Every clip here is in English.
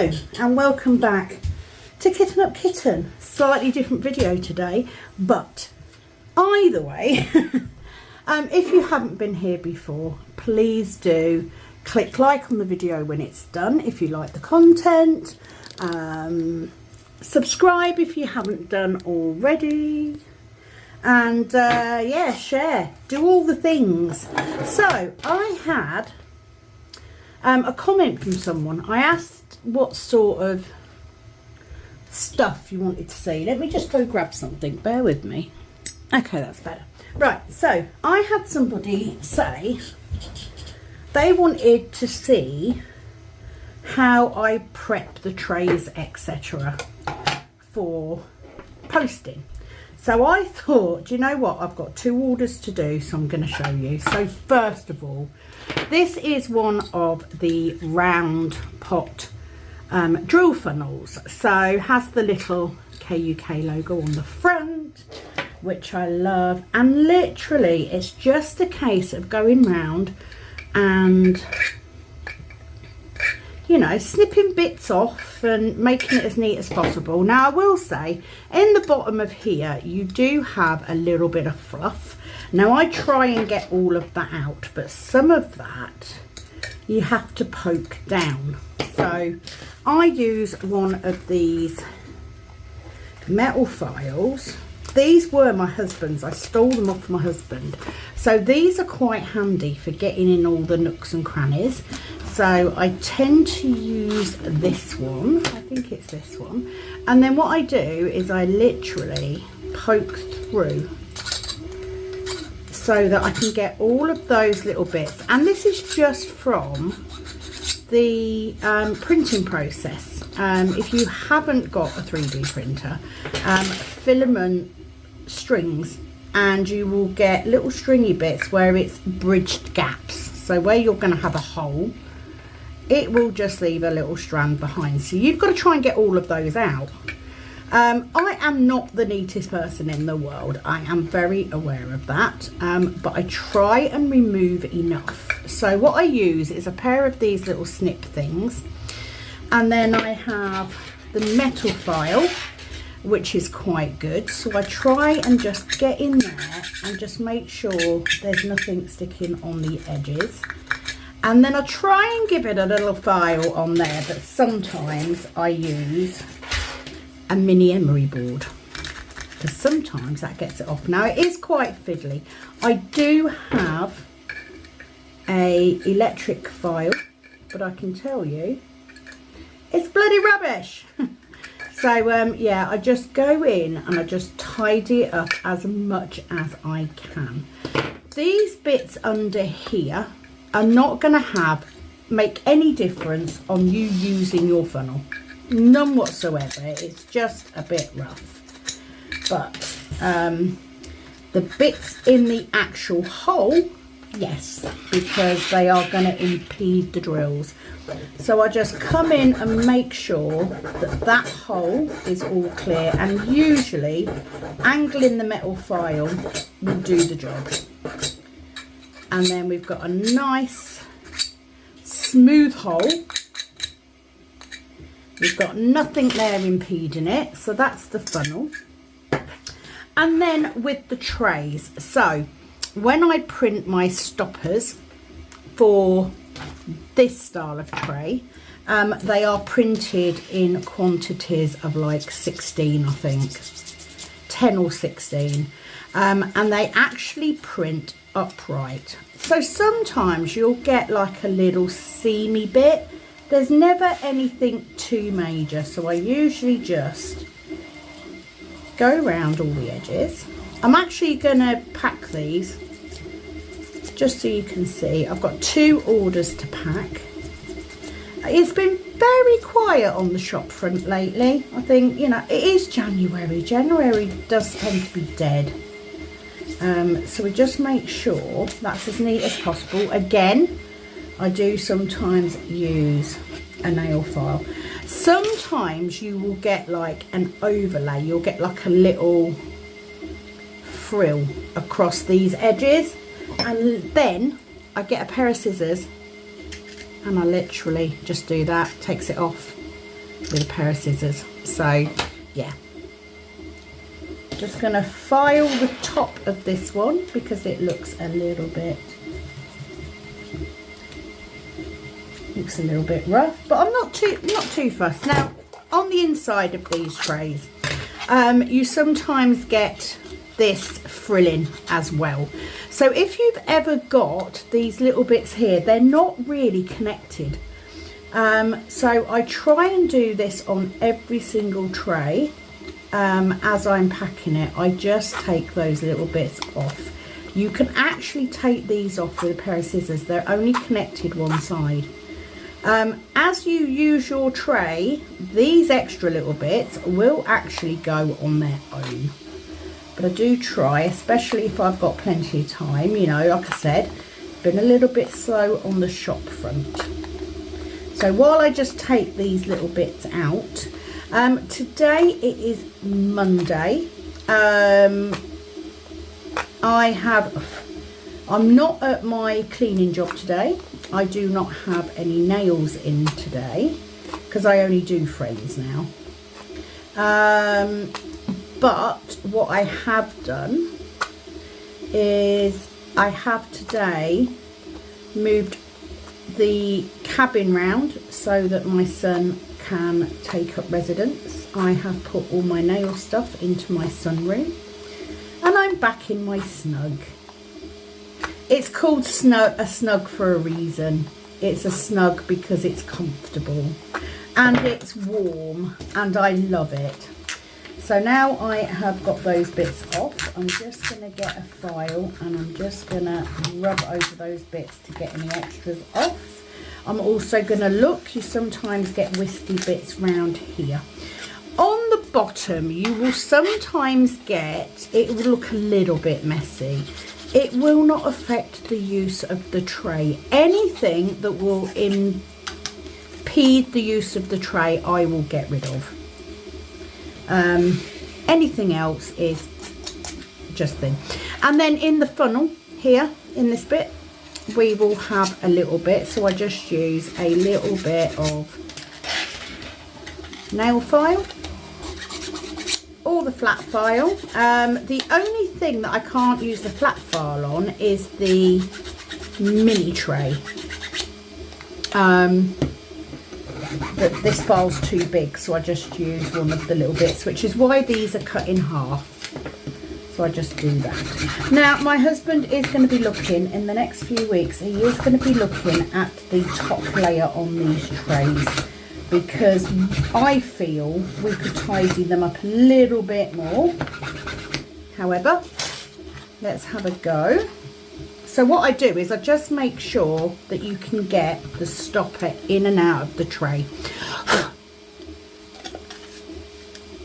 Hello and welcome back to Kitten Up Kitten. Slightly different video today, but either way, if you haven't been here before, please do click like on the video when it's done if you like the content. Subscribe if you haven't done already, and yeah, share, do all the things. So I had a comment from someone. I asked what sort of stuff you wanted to see. Let me just go grab something, bear with me. Okay, that's better. Right, so I had somebody say they wanted to see how I prep the trays, etc. for posting. So I thought, you know what, I've got 2 orders to do, so I'm going to show you. So first of all, this is one of the round pot drill funnels. So has the little KUK logo on the front, which I love, and literally it's just a case of going round and, you know, snipping bits off and making it as neat as possible. Now I will say, in the bottom of here you do have a little bit of fluff. Now I try and get all of that out, but some of that you have to poke down. So I use one of these metal files. These were my husband's. I stole them off my husband. So these are quite handy for getting in all the nooks and crannies. So I tend to use this one. I think it's this one. And then what I do is I literally poke through so that I can get all of those little bits. And this is just from the printing process. If you haven't got a 3D printer, filament strings, and you will get little stringy bits where it's bridged gaps. So where you're going to have a hole, it will just leave a little strand behind. So you've got to try and get all of those out. I am not the neatest person in the world. I am very aware of that, but I try and remove enough. So what I use is a pair of these little snip things, and then I have the metal file, which is quite good. So I try and just get in there and just make sure there's nothing sticking on the edges. And then I try and give it a little file on there, but sometimes I use a mini emery board, because sometimes that gets it off. Now it is quite fiddly. I do have a electric file, but I can tell you it's bloody rubbish. So yeah, I just go in and I just tidy it up as much as I can. These bits under here are not going to make any difference on you using your funnel. None whatsoever. It's just a bit rough. But the bits in the actual hole, yes, because they are going to impede the drills. So I just come in and make sure that that hole is all clear, and usually angling the metal file will do the job. And then we've got a nice smooth hole. We've got nothing there impeding it, so that's the funnel. And then with the trays, so when I print my stoppers for this style of tray, they are printed in quantities of like 16, I think, 10 or 16, and they actually print upright. So sometimes you'll get like a little seamy bit. There's never anything too major, so I usually just go around all the edges. I'm actually going to pack these just so you can see. I've got 2 orders to pack. It's been very quiet on the shop front lately. I think, you know, it is January. January does tend to be dead. So we just make sure that's as neat as possible. Again, I do sometimes use a nail file. Sometimes you will get like an overlay. You'll get like a little frill across these edges, and then I get a pair of scissors and I literally just do that. Takes it off. with a pair of scissors. So yeah, just going to file the top of this one because it looks a little bit rough, but I'm not too fussed. Now on the inside of these trays, you sometimes get this frilling as well. So if you've ever got these little bits here, they're not really connected. So I try and do this on every single tray. As I'm packing it, I just take those little bits off. You can actually take these off with a pair of scissors. They're only connected one side. As you use your tray, these extra little bits will actually go on their own. But I do try, especially if I've got plenty of time, you know, like I said, been a little bit slow on the shop front. So while I just take these little bits out, today it is Monday. I'm not at my cleaning job today. I do not have any nails in today because I only do frames now. But what I have done is I have today moved the cabin round so that my son can take up residence. I have put all my nail stuff into my sunroom and I'm back in my snug. It's called a snug for a reason. It's a snug because it's comfortable and it's warm and I love it. So now I have got those bits off, I'm just going to get a file and I'm just going to rub over those bits to get any extras off. I'm also going to look, you sometimes get wispy bits round here. On the bottom you will sometimes get, it will look a little bit messy. It will not affect the use of the tray. Anything that will impede the use of the tray I will get rid of. Anything else is just thin. And then in the funnel here, in this bit, we will have a little bit. So I just use a little bit of nail file, or the flat file. The only thing that I can't use the flat file on is the mini tray. But this file's too big, so I just use one of the little bits, which is why these are cut in half. So I just do that. Now my husband is going to be looking in the next few weeks, he is going to be looking at the top layer on these trays, because I feel we could tidy them up a little bit more. However, let's have a go. So what I do is I just make sure that you can get the stopper in and out of the tray.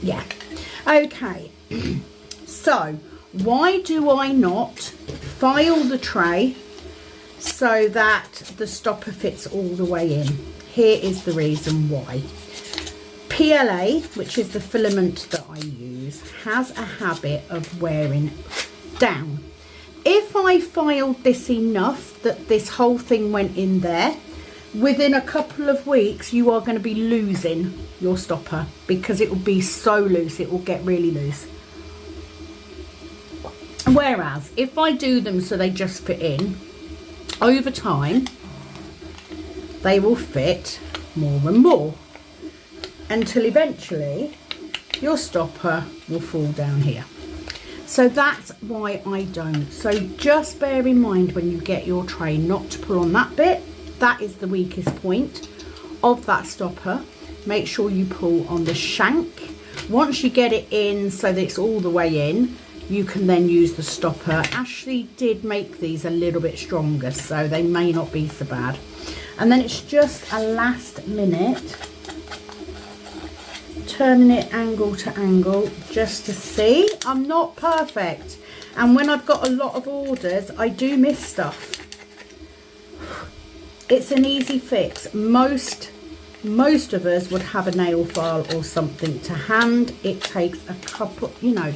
Yeah. Okay. So why do I not file the tray so that the stopper fits all the way in? Here is the reason why. PLA, which is the filament that I use, has a habit of wearing down. If I filed this enough that this whole thing went in there, within a couple of weeks you are going to be losing your stopper because it will be so loose, it will get really loose. Whereas if I do them so they just fit in, over time they will fit more and more until eventually your stopper will fall down here. So that's why I don't. So just bear in mind when you get your tray not to pull on that bit. That is the weakest point of that stopper. Make sure you pull on the shank. Once you get it in so that it's all the way in, you can then use the stopper. Ashley did make these a little bit stronger, so they may not be so bad. And then it's just a last minute turning it angle to angle just to see. I'm not perfect, and when I've got a lot of orders I do miss stuff. It's an easy fix. Most of us would have a nail file or something to hand. It takes a couple, you know,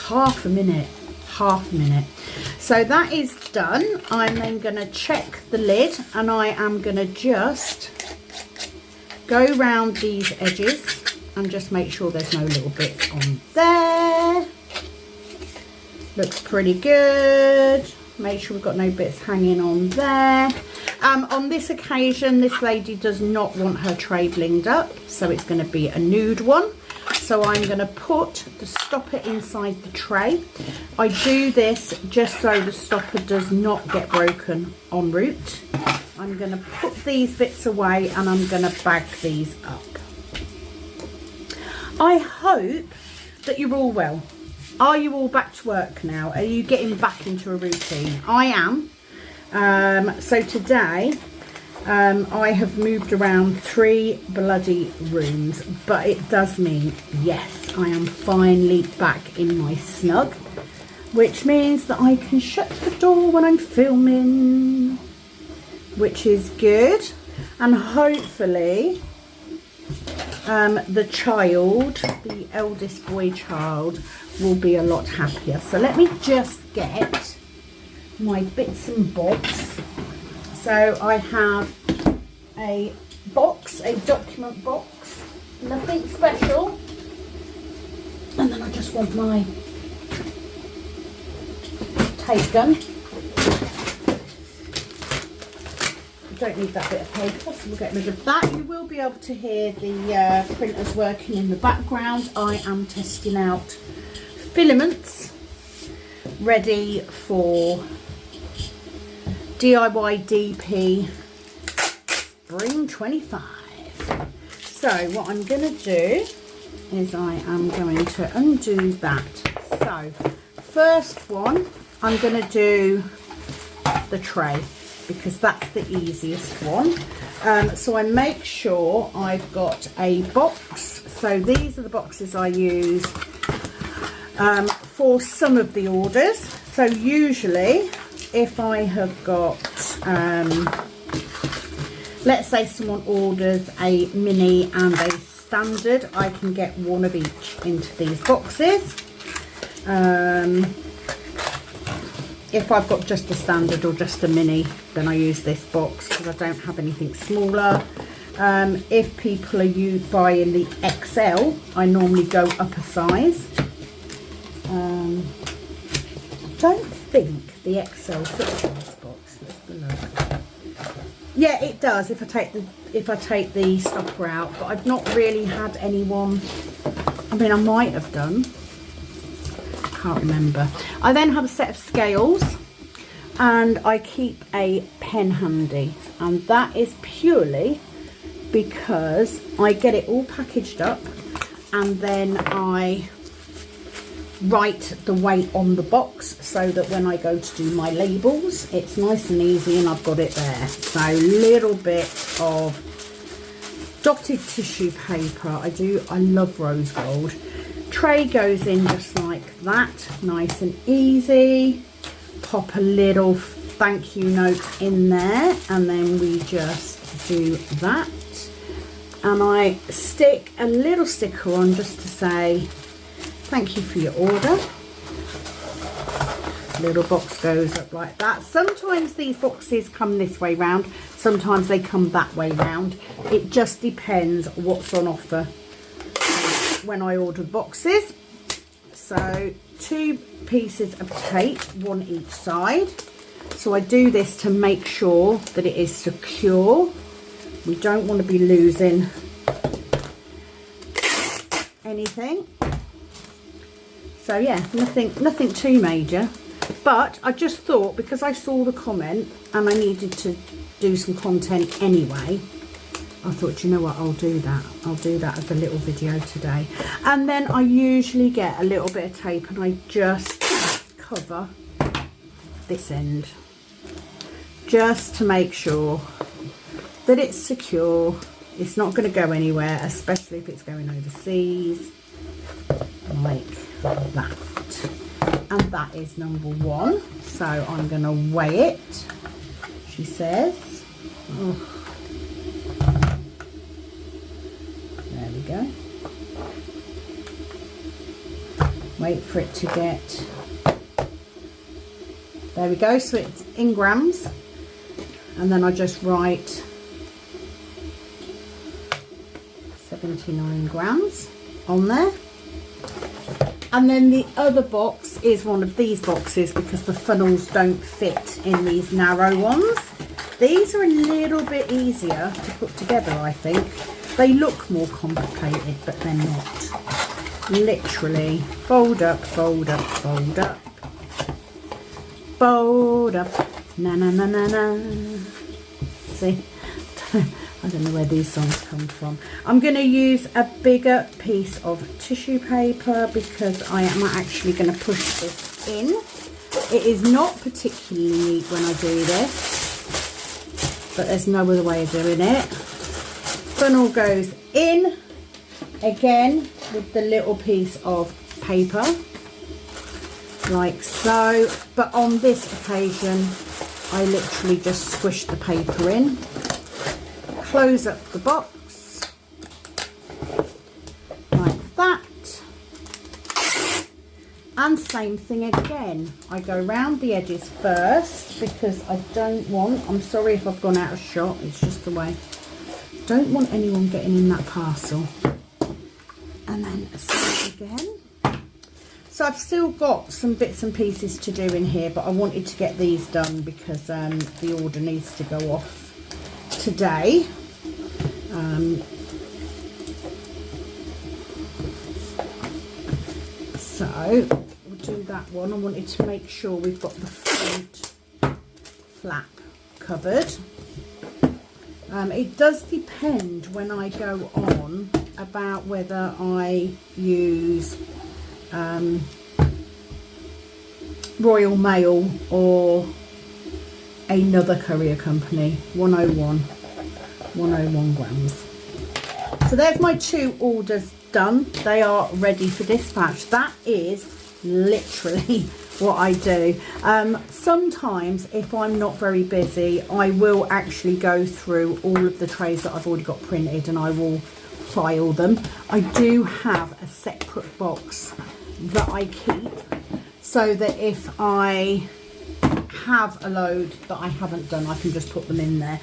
half a minute. So that is done. I'm then going to check the lid and I am going to just go round these edges and just make sure there's no little bits on there. Looks pretty good. Make sure we've got no bits hanging on there. On this occasion, this lady does not want her tray blinged up, so it's going to be a nude one. So I'm going to put the stopper inside the tray. I do this just so the stopper does not get broken en route. I'm going to put these bits away and I'm going to bag these up. I hope that you're all well. Are you all back to work now? Are you getting back into a routine? I am. So today I have moved around 3 bloody rooms, but it does mean, yes, I am finally back in my snug, which means that I can shut the door when I'm filming, which is good. And hopefully the child, the eldest boy child, will be a lot happier. So let me just get my bits and bobs. So I have a box, a document box, nothing special. And then I just want my tape gun. Don't need that bit of paper, so we'll get rid of that. You will be able to hear the printers working in the background. I am testing out filaments ready for DIY DP Spring 25. So what I'm going to do is I am going to undo that. So first one, I'm going to do the tray because that's the easiest one. So I make sure I've got a box. So these are the boxes I use for some of the orders. So usually if I have got, let's say someone orders a mini and a standard, I can get one of each into these boxes. If I've got just a standard or just a mini, then I use this box because I don't have anything smaller. If people are buying the XL, I normally go up a size. I don't think the XL fits in this box. Let's have a look. Yeah, it does if I take the stopper out, but I've not really had anyone. I mean, I might have done. Can't remember. I then have a set of scales and I keep a pen handy, and that is purely because I get it all packaged up and then I write the weight on the box so that when I go to do my labels it's nice and easy and I've got it there. So little bit of dotted tissue paper. I love rose gold. Tray goes in just like that, nice and easy. Pop a little thank you note in there and then we just do that. And I stick a little sticker on just to say thank you for your order. Little box goes up like that. Sometimes these boxes come this way round, sometimes they come that way round. It just depends what's on offer when I order boxes. So 2 pieces of tape, 1 each side. So I do this to make sure that it is secure. We don't want to be losing anything. So yeah, nothing too major, but I just thought because I saw the comment and I needed to do some content anyway, I thought, you know what, I'll do that as a little video today. And then I usually get a little bit of tape and I just cover this end just to make sure that it's secure. It's not going to go anywhere, especially if it's going overseas, like that. And that is number 1. So I'm going to weigh it, she says. Oh. There we go. Wait for it to get, there we go. So it's in grams, and then I just write 79 grams on there. And then the other box is one of these boxes because the funnels don't fit in these narrow ones. These are a little bit easier to put together, I think. They look more complicated, but they're not. Literally fold up, fold up, fold up, fold up, na na na na na. See? I don't know where these songs come from. I'm going to use a bigger piece of tissue paper because I am actually going to push this in. It is not particularly neat when I do this, but there's no other way of doing it. Funnel goes in again with the little piece of paper, like so. But on this occasion, I literally just squish the paper in. Close up the box like that, and same thing again. I go round the edges first because I don't want, I'm sorry if I've gone out of shot, it's just the way, don't want anyone getting in that parcel. And then same again. So I've still got some bits and pieces to do in here, but I wanted to get these done because the order needs to go off today. So we'll do that one. I wanted to make sure we've got the front flap covered. It does depend when I go on about whether I use Royal Mail or another courier company. 101 grams. So there's my 2 orders done. They are ready for dispatch. That is literally what I do. Sometimes if I'm not very busy, I will actually go through all of the trays that I've already got printed and I will file them. I do have a separate box that I keep so that if I have a load that I haven't done, I can just put them in there.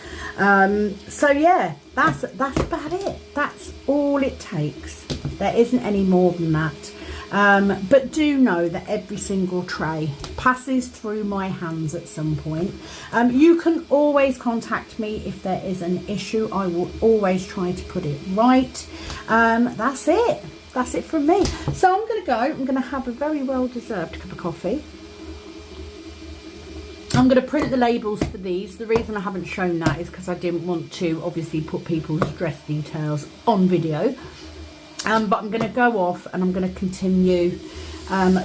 So yeah, that's about it. That's all it takes. There isn't any more than that. But do know that every single tray passes through my hands at some point. You can always contact me if there is an issue. I will always try to put it right. That's it. That's it from me. So I'm going to go. I'm going to have a very well-deserved cup of coffee. I'm going to print the labels for these. The reason I haven't shown that is because I didn't want to obviously put people's address details on video. But I'm going to go off and I'm going to continue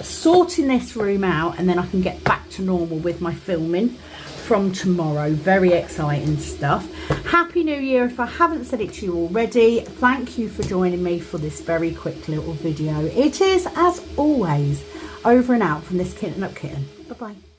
sorting this room out, and then I can get back to normal with my filming from tomorrow. Very exciting stuff. Happy New Year if I haven't said it to you already. Thank you for joining me for this very quick little video. It is, as always, over and out from this Kitten Up Kitten. Bye-bye.